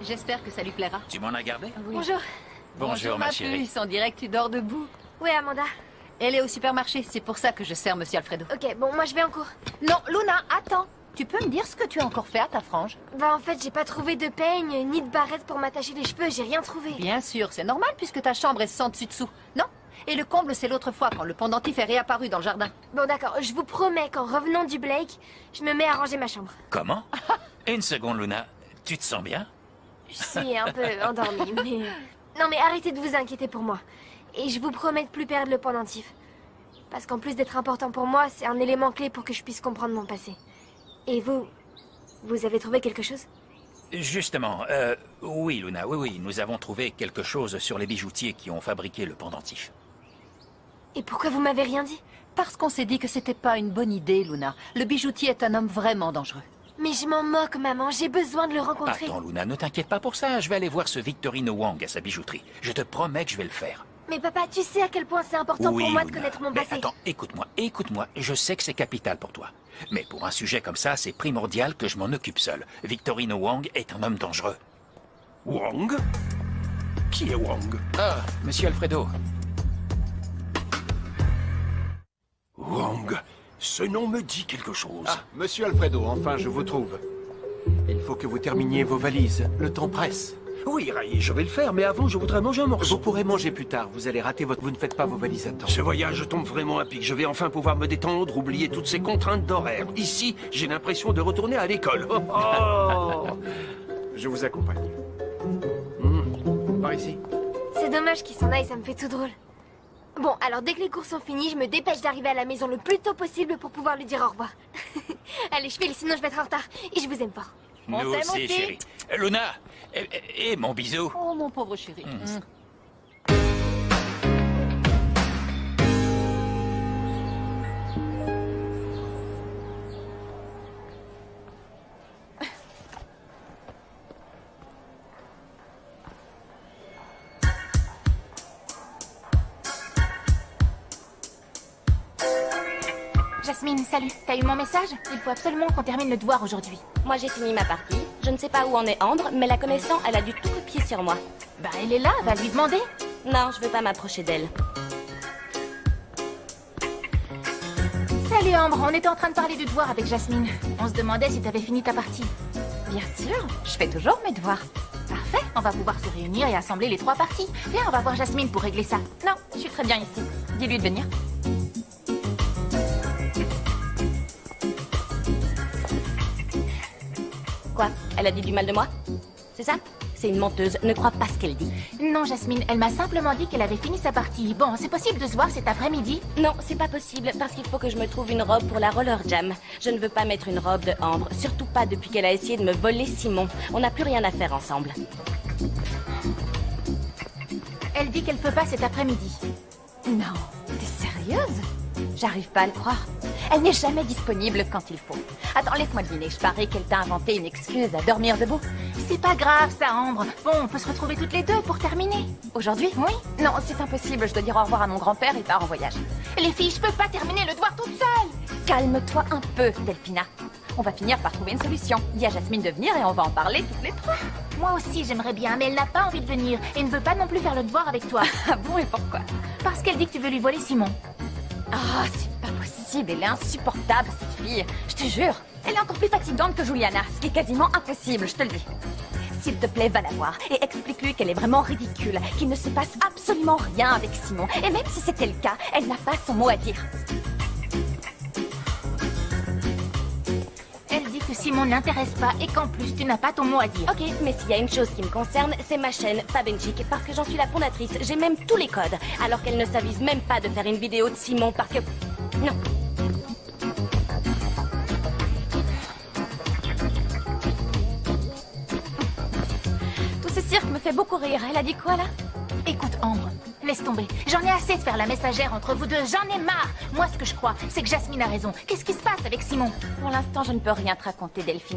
J'espère que ça lui plaira. Tu m'en as gardé? Oui. Bonjour. Bonjour, ma chérie. puce, on dirait que tu dors debout. Oui, Amanda. Elle est au supermarché, c'est pour ça que je sers Monsieur Alfredo. Ok, bon, moi je vais en cours. Non, Luna, attends. Tu peux me dire ce que tu as encore fait à ta frange? Bah en fait, j'ai pas trouvé de peigne, ni de barrette pour m'attacher les cheveux, j'ai rien trouvé. Bien sûr, c'est normal puisque ta chambre est sans dessus-dessous. Non? Et le comble, c'est l'autre fois quand le pendentif est réapparu dans le jardin. Bon d'accord, je vous promets qu'en revenant du Blake, je me mets à ranger ma chambre. Comment? Une seconde, Luna. Tu te sens bien? Je suis un peu endormie, mais... Non mais arrêtez de vous inquiéter pour moi. Et je vous promets de plus perdre le pendentif. Parce qu'en plus d'être important pour moi, c'est un élément clé pour que je puisse comprendre mon passé. Et vous avez trouvé quelque chose? Justement, oui, Luna, oui, nous avons trouvé quelque chose sur les bijoutiers qui ont fabriqué le pendentif. Et pourquoi vous m'avez rien dit? Parce qu'on s'est dit que c'était pas une bonne idée, Luna. Le bijoutier est un homme vraiment dangereux. Mais je m'en moque, maman, j'ai besoin de le rencontrer. Attends, Luna, ne t'inquiète pas pour ça. Je vais aller voir ce Victorino Wang à sa bijouterie. Je te promets que je vais le faire. Mais papa, tu sais à quel point c'est important Oui, pour moi Luna. de connaître mon Mais passé. attends, écoute-moi. Je sais que c'est capital pour toi. Mais pour un sujet comme ça, c'est primordial que je m'en occupe seul. Victorino Wang est un homme dangereux. Wang? Qui est Wang? Ah, Monsieur Alfredo. Wang, ce nom me dit quelque chose. Ah, Monsieur Alfredo, enfin je vous trouve. Il faut que vous terminiez vos valises. Le temps presse. Oui, Ray, je vais le faire, mais avant, je voudrais manger un morceau. Vous pourrez manger plus tard. Vous allez rater votre... Vous ne faites pas vos valises à temps. Ce voyage tombe vraiment à pic. Je vais enfin pouvoir me détendre, oublier toutes ces contraintes d'horaire. Ici, j'ai l'impression de retourner à l'école. Oh, oh. Je vous accompagne. Par ici. C'est dommage qu'il s'en aille, ça me fait tout drôle. Bon, alors dès que les cours sont finis, je me dépêche d'arriver à la maison le plus tôt possible pour pouvoir lui dire au revoir. Allez, je file, sinon je vais être en retard. Et je vous aime fort. On Nous t'aime aussi, aussi. chérie. Luna, et mon bisou. Oh, mon pauvre chéri. Jasmine, salut. T'as eu mon message? Il faut absolument qu'on termine le devoir aujourd'hui. Moi j'ai fini ma partie. Je ne sais pas où en est Ambre, mais la connaissant, elle a dû tout copier sur moi. Bah, elle est là, va lui demander. Non, je veux pas m'approcher d'elle. Salut Ambre, on était en train de parler du devoir avec Jasmine. On se demandait si t'avais fini ta partie. Bien sûr, je fais toujours mes devoirs. Parfait, on va pouvoir se réunir et assembler les 3 parties. Viens, on va voir Jasmine pour régler ça. Non, je suis très bien ici. Dis-lui de venir. Quoi? Elle a dit du mal de moi? C'est ça? C'est une menteuse, ne crois pas ce qu'elle dit. Non, Jasmine, elle m'a simplement dit qu'elle avait fini sa partie. Bon, c'est possible de se voir cet après-midi? Non, c'est pas possible, parce qu'il faut que je me trouve une robe pour la roller jam. Je ne veux pas mettre une robe de Ambre, surtout pas depuis qu'elle a essayé de me voler Simon. On n'a plus rien à faire ensemble. Elle dit qu'elle peut pas cet après-midi. Non, t'es sérieuse? J'arrive pas à le croire. Elle n'est jamais disponible quand il faut. Attends, laisse-moi deviner. Je parie qu'elle t'a inventé une excuse à dormir debout. C'est pas grave ça, Ambre. Bon, on peut se retrouver toutes les deux pour terminer. Aujourd'hui? Oui. Non, c'est impossible. Je dois dire au revoir à mon grand-père et part en voyage. Les filles, je peux pas terminer le devoir toute seule. Calme-toi un peu, Delphina. On va finir par trouver une solution. Dis à Jasmine de venir et on va en parler toutes les 3. Moi aussi, j'aimerais bien, mais elle n'a pas envie de venir et ne veut pas non plus faire le devoir avec toi. Ah bon, et pourquoi? Parce qu'elle dit que tu veux lui voler Simon. Ah, c'est pas possible. Elle est insupportable, cette fille. Je te jure. Elle est encore plus fatigante que Juliana, ce qui est quasiment impossible, je te le dis. S'il te plaît, va la voir et explique-lui qu'elle est vraiment ridicule, qu'il ne se passe absolument rien avec Simon. Et même si c'était le cas, elle n'a pas son mot à dire. Elle dit que Simon ne l'intéresse pas et qu'en plus, tu n'as pas ton mot à dire. Ok, mais s'il y a une chose qui me concerne, c'est ma chaîne, Fabenchik, parce que j'en suis la fondatrice. J'ai même tous les codes, alors qu'elle ne s'avise même pas de faire une vidéo de Simon parce que... Non. Tout ce cirque me fait beaucoup rire. Elle a dit quoi, là? Écoute, Ambre, laisse tomber. J'en ai assez de faire la messagère entre vous deux. J'en ai marre. Moi, ce que je crois, c'est que Jasmine a raison. Qu'est-ce qui se passe avec Simon? Pour l'instant, je ne peux rien te raconter, Delphine.